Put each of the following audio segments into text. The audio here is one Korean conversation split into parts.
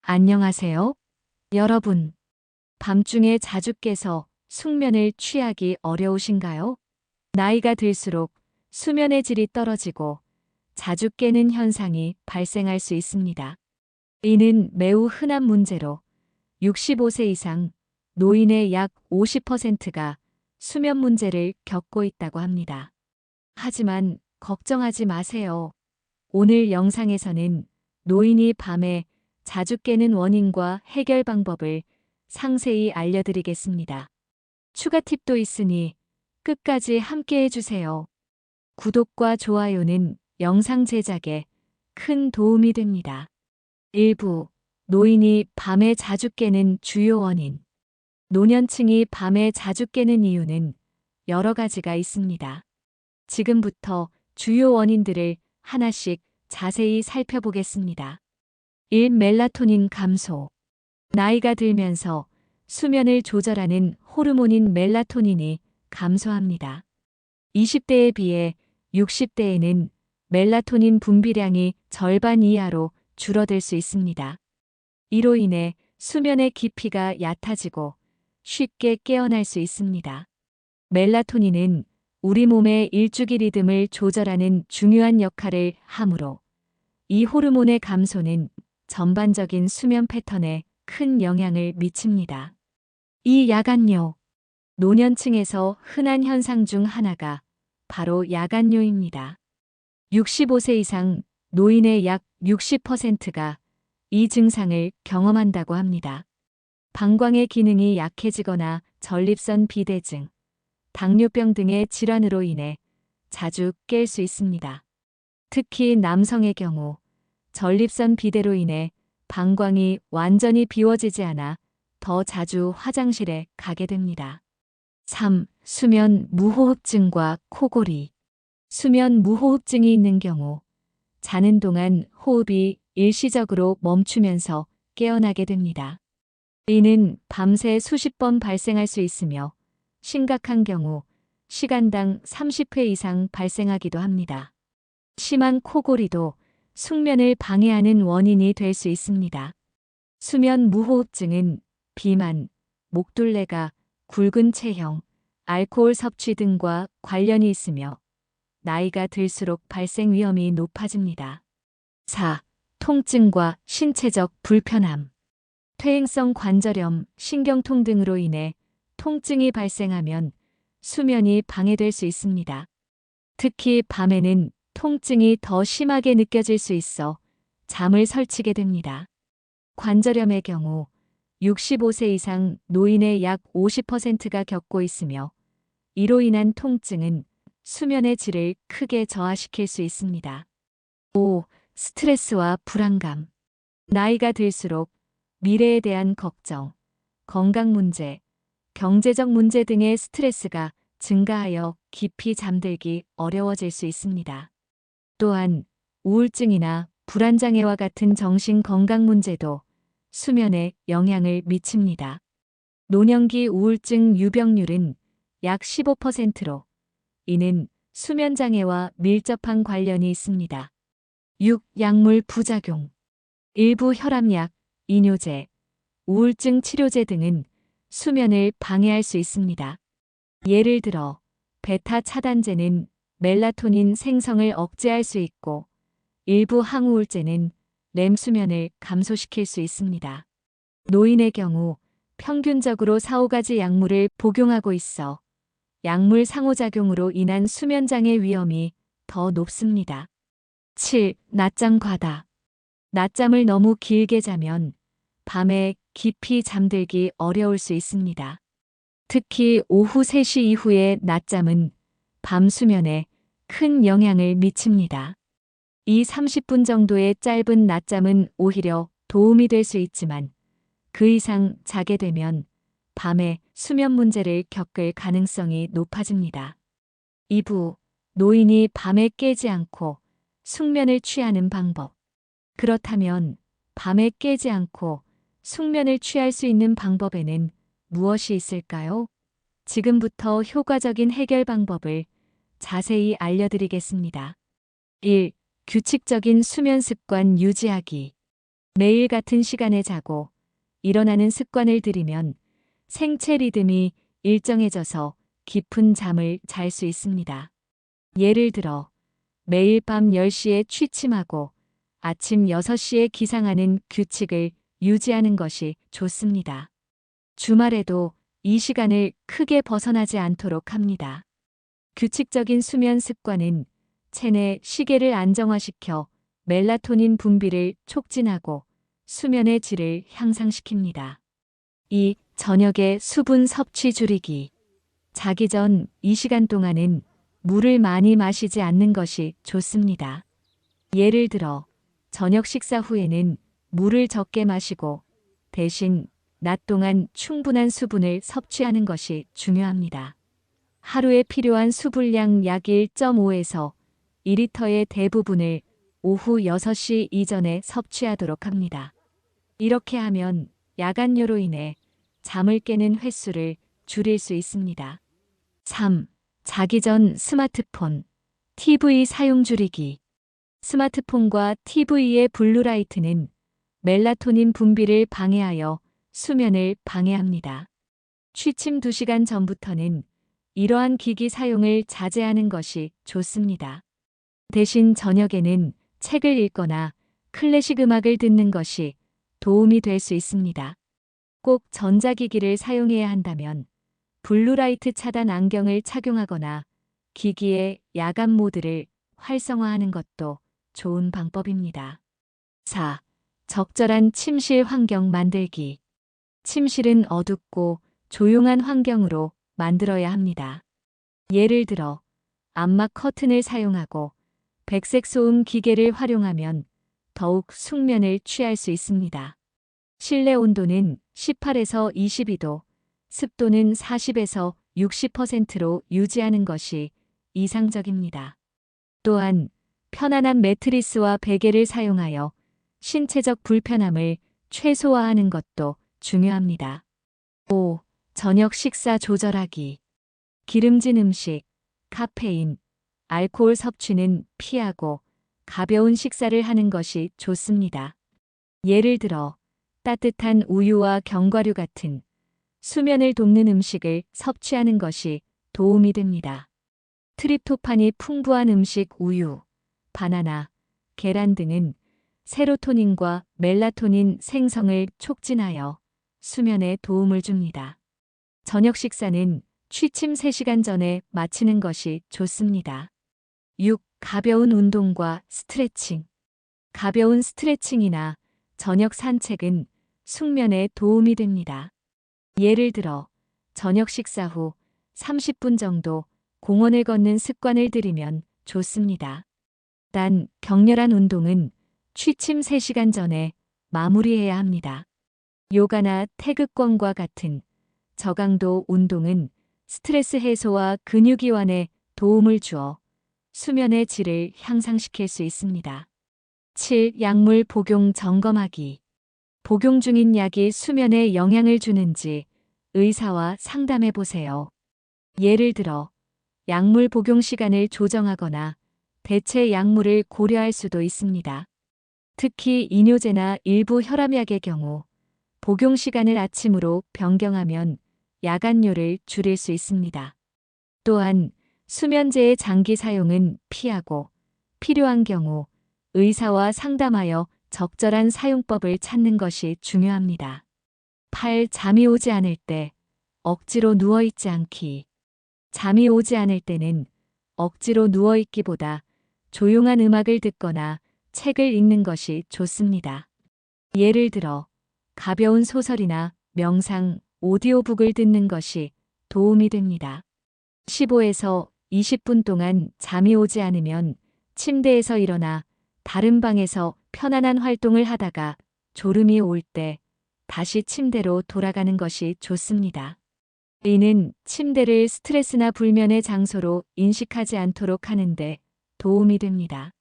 안녕하세요. 여러분, 밤중에 자주 깨서 숙면을 취하기 어려우신가요? 나이가 들수록 수면의 질이 떨어지고 자주 깨는 현상이 발생할 수 있습니다. 이는 매우 흔한 문제로 65세 이상 노인의 약 50%가 수면 문제를 겪고 있다고 합니다. 하지만 걱정하지 마세요. 오늘 영상에서는 노인이 밤에 자주 깨는 원인과 해결 방법을 상세히 알려드리겠습니다. 추가 팁도 있으니 끝까지 함께 해주세요. 구독과 좋아요는 영상 제작에 큰 도움이 됩니다. 1부 노인이 밤에 자주 깨는 주요 원인. 노년층이 밤에 자주 깨는 이유는 여러 가지가 있습니다. 지금부터 주요 원인들을 하나씩 자세히 살펴보겠습니다. 1. 멜라토닌 감소. 나이가 들면서 수면을 조절하는 호르몬인 멜라토닌이 감소합니다. 20대에 비해 60대에는 멜라토닌 분비량이 절반 이하로 줄어들 수 있습니다. 이로 인해 수면의 깊이가 얕아지고 쉽게 깨어날 수 있습니다. 멜라토닌은 우리 몸의 일주기 리듬을 조절하는 중요한 역할을 하므로 이 호르몬의 감소는 전반적인 수면 패턴에 큰 영향을 미칩니다. 이 야간뇨. 노년층에서 흔한 현상 중 하나가 바로 야간뇨입니다. 65세 이상 노인의 약 60%가 이 증상을 경험한다고 합니다. 방광의 기능이 약해지거나 전립선 비대증, 당뇨병 등의 질환으로 인해 자주 깰 수 있습니다. 특히 남성의 경우 전립선 비대로 인해 방광이 완전히 비워지지 않아 더 자주 화장실에 가게 됩니다. 3. 수면 무호흡증과 코골이. 수면 무호흡증이 있는 경우 자는 동안 호흡이 일시적으로 멈추면서 깨어나게 됩니다. 이는 밤새 수십 번 발생할 수 있으며 심각한 경우 시간당 30회 이상 발생하기도 합니다. 심한 코골이도 숙면을 방해하는 원인이 될 수 있습니다. 수면 무호흡증은 비만, 목둘레가, 굵은 체형, 알코올 섭취 등과 관련이 있으며 나이가 들수록 발생 위험이 높아집니다. 4. 통증과 신체적 불편함. 퇴행성 관절염, 신경통 등으로 인해 통증이 발생하면 수면이 방해될 수 있습니다. 특히 밤에는 통증이 더 심하게 느껴질 수 있어 잠을 설치게 됩니다. 관절염의 경우 65세 이상 노인의 약 50%가 겪고 있으며 이로 인한 통증은 수면의 질을 크게 저하시킬 수 있습니다. 5. 스트레스와 불안감. 나이가 들수록 미래에 대한 걱정, 건강 문제, 경제적 문제 등의 스트레스가 증가하여 깊이 잠들기 어려워질 수 있습니다. 또한 우울증이나 불안장애와 같은 정신 건강 문제도 수면에 영향을 미칩니다. 노년기 우울증 유병률은 약 15%로 이는 수면장애와 밀접한 관련이 있습니다. 6. 약물 부작용. 일부 혈압약, 이뇨제, 우울증 치료제 등은 수면을 방해할 수 있습니다. 예를 들어 베타 차단제는 멜라토닌 생성을 억제할 수 있고 일부 항우울제는 렘 수면을 감소시킬 수 있습니다. 노인의 경우 평균적으로 4-5가지 약물을 복용하고 있어 약물 상호작용으로 인한 수면장애 위험이 더 높습니다. 7. 낮잠 과다. 낮잠을 너무 길게 자면 밤에 깊이 잠들기 어려울 수 있습니다. 특히 오후 3시 이후의 낮잠은 밤 수면에 큰 영향을 미칩니다. 이 30분 정도의 짧은 낮잠은 오히려 도움이 될 수 있지만 그 이상 자게 되면 밤에 수면 문제를 겪을 가능성이 높아집니다. 2부 노인이 밤에 깨지 않고 숙면을 취하는 방법. 그렇다면 밤에 깨지 않고 숙면을 취할 수 있는 방법에는 무엇이 있을까요? 지금부터 효과적인 해결 방법을 자세히 알려드리겠습니다. 1. 규칙적인 수면 습관 유지하기. 매일 같은 시간에 자고 일어나는 습관을 들이면 생체 리듬이 일정해져서 깊은 잠을 잘 수 있습니다. 예를 들어 매일 밤 10시에 취침하고 아침 6시에 기상하는 규칙을 유지하는 것이 좋습니다. 주말에도 이 시간을 크게 벗어나지 않도록 합니다. 규칙적인 수면 습관은 체내 시계를 안정화시켜 멜라토닌 분비를 촉진하고 수면의 질을 향상시킵니다. 2. 저녁에 수분 섭취 줄이기. 자기 전 2시간 동안은 물을 많이 마시지 않는 것이 좋습니다. 예를 들어 저녁 식사 후에는 물을 적게 마시고 대신 낮 동안 충분한 수분을 섭취하는 것이 중요합니다. 하루에 필요한 수분량 약 1.5에서 2리터의 대부분을 오후 6시 이전에 섭취하도록 합니다. 이렇게 하면 야간뇨로 인해 잠을 깨는 횟수를 줄일 수 있습니다. 3. 자기 전 스마트폰, TV 사용 줄이기. 스마트폰과 TV의 블루라이트는 멜라토닌 분비를 방해하여 수면을 방해합니다. 취침 2시간 전부터는 이러한 기기 사용을 자제하는 것이 좋습니다. 대신 저녁에는 책을 읽거나 클래식 음악을 듣는 것이 도움이 될 수 있습니다. 꼭 전자기기를 사용해야 한다면 블루라이트 차단 안경을 착용하거나 기기의 야간 모드를 활성화하는 것도 좋은 방법입니다. 4. 적절한 침실 환경 만들기. 침실은 어둡고 조용한 환경으로 만들어야 합니다. 예를 들어 암막 커튼을 사용하고 백색 소음 기계를 활용하면 더욱 숙면을 취할 수 있습니다. 실내 온도는 18에서 22도, 습도는 40에서 60%로 유지하는 것이 이상적입니다. 또한 편안한 매트리스와 베개를 사용하여 신체적 불편함을 최소화하는 것도 중요합니다. 5. 저녁 식사 조절하기. 기름진 음식, 카페인, 알코올 섭취는 피하고 가벼운 식사를 하는 것이 좋습니다. 예를 들어 따뜻한 우유와 견과류 같은 수면을 돕는 음식을 섭취하는 것이 도움이 됩니다. 트립토판이 풍부한 음식 우유, 바나나, 계란 등은 세로토닌과 멜라토닌 생성을 촉진하여 수면에 도움을 줍니다. 저녁 식사는 취침 3시간 전에 마치는 것이 좋습니다. 6. 가벼운 운동과 스트레칭. 가벼운 스트레칭이나 저녁 산책은 숙면에 도움이 됩니다. 예를 들어 저녁 식사 후 30분 정도 공원을 걷는 습관을 들이면 좋습니다. 단 격렬한 운동은 취침 3시간 전에 마무리해야 합니다. 요가나 태극권과 같은 저강도 운동은 스트레스 해소와 근육 이완에 도움을 주어 수면의 질을 향상시킬 수 있습니다. 7. 약물 복용 점검하기. 복용 중인 약이 수면에 영향을 주는지 의사와 상담해 보세요. 예를 들어 약물 복용 시간을 조정하거나 대체 약물을 고려할 수도 있습니다. 특히 이뇨제나 일부 혈압약의 경우 복용 시간을 아침으로 변경하면 야간뇨를 줄일 수 있습니다. 또한 수면제의 장기 사용은 피하고 필요한 경우 의사와 상담하여 적절한 사용법을 찾는 것이 중요합니다. 8. 잠이 오지 않을 때 억지로 누워있지 않기. 잠이 오지 않을 때는 억지로 누워있기보다 조용한 음악을 듣거나 책을 읽는 것이 좋습니다. 예를 들어 가벼운 소설이나 명상, 오디오북을 듣는 것이 도움이 됩니다. 15에서 20분 동안 잠이 오지 않으면 침대에서 일어나 다른 방에서 편안한 활동을 하다가 졸음이 올 때 다시 침대로 돌아가는 것이 좋습니다. 이는 침대를 스트레스나 불면의 장소로 인식하지 않도록 하는데 도움이 됩니다.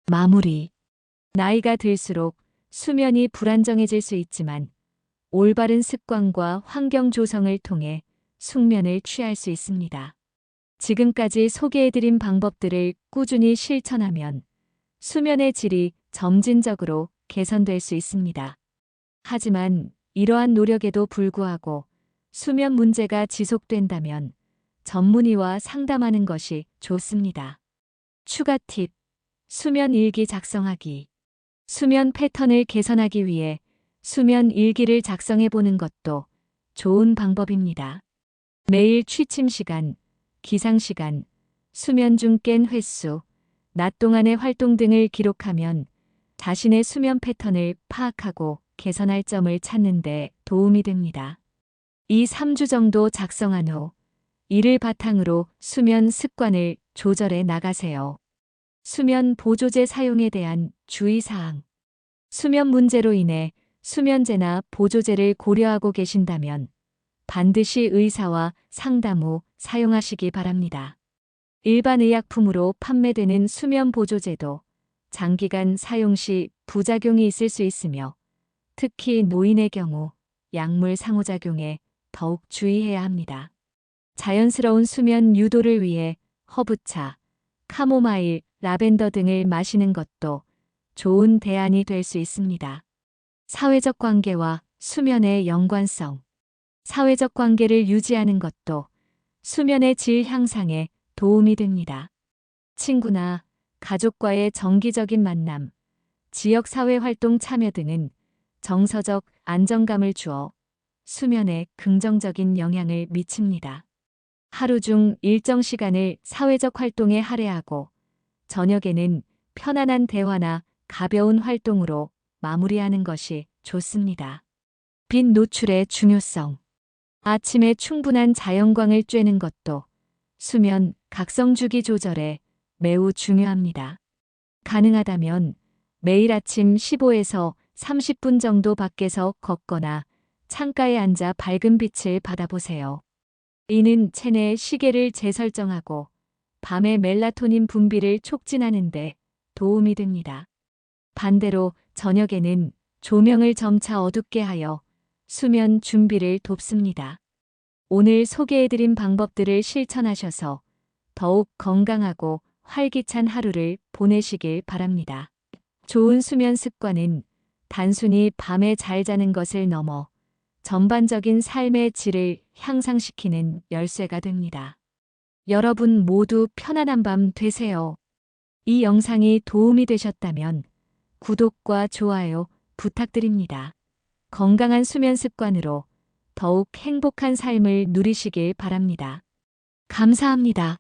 마무리. 나이가 들수록 수면이 불안정해질 수 있지만 올바른 습관과 환경 조성을 통해 숙면을 취할 수 있습니다. 지금까지 소개해드린 방법들을 꾸준히 실천하면 수면의 질이 점진적으로 개선될 수 있습니다. 하지만 이러한 노력에도 불구하고 수면 문제가 지속된다면 전문의와 상담하는 것이 좋습니다. 추가 팁. 수면 일기 작성하기. 수면 패턴을 개선하기 위해 수면 일기를 작성해 보는 것도 좋은 방법입니다. 매일 취침 시간, 기상 시간, 수면 중 깬 횟수, 낮 동안의 활동 등을 기록하면 자신의 수면 패턴을 파악하고 개선할 점을 찾는 데 도움이 됩니다. 2-3주 정도 작성한 후 이를 바탕으로 수면 습관을 조절해 나가세요. 수면 보조제 사용에 대한 주의사항. 수면 문제로 인해 수면제나 보조제를 고려하고 계신다면 반드시 의사와 상담 후 사용하시기 바랍니다. 일반 의약품으로 판매되는 수면 보조제도 장기간 사용 시 부작용이 있을 수 있으며 특히 노인의 경우 약물 상호작용에 더욱 주의해야 합니다. 자연스러운 수면 유도를 위해 허브차, 카모마일, 라벤더 등을 마시는 것도 좋은 대안이 될 수 있습니다. 사회적 관계와 수면의 연관성. 사회적 관계를 유지하는 것도 수면의 질 향상에 도움이 됩니다. 친구나 가족과의 정기적인 만남, 지역 사회 활동 참여 등은 정서적 안정감을 주어 수면에 긍정적인 영향을 미칩니다. 하루 중 일정 시간을 사회적 활동에 할애하고 저녁에는 편안한 대화나 가벼운 활동으로 마무리하는 것이 좋습니다. 빛 노출의 중요성. 아침에 충분한 자연광을 쬐는 것도 수면 각성주기 조절에 매우 중요합니다. 가능하다면 매일 아침 15에서 30분 정도 밖에서 걷거나 창가에 앉아 밝은 빛을 받아보세요. 이는 체내 시계를 재설정하고 밤의 멜라토닌 분비를 촉진하는 데 도움이 됩니다. 반대로 저녁에는 조명을 점차 어둡게 하여 수면 준비를 돕습니다. 오늘 소개해드린 방법들을 실천하셔서 더욱 건강하고 활기찬 하루를 보내시길 바랍니다. 좋은 수면 습관은 단순히 밤에 잘 자는 것을 넘어 전반적인 삶의 질을 향상시키는 열쇠가 됩니다. 여러분 모두 편안한 밤 되세요. 이 영상이 도움이 되셨다면 구독과 좋아요 부탁드립니다. 건강한 수면 습관으로 더욱 행복한 삶을 누리시길 바랍니다. 감사합니다.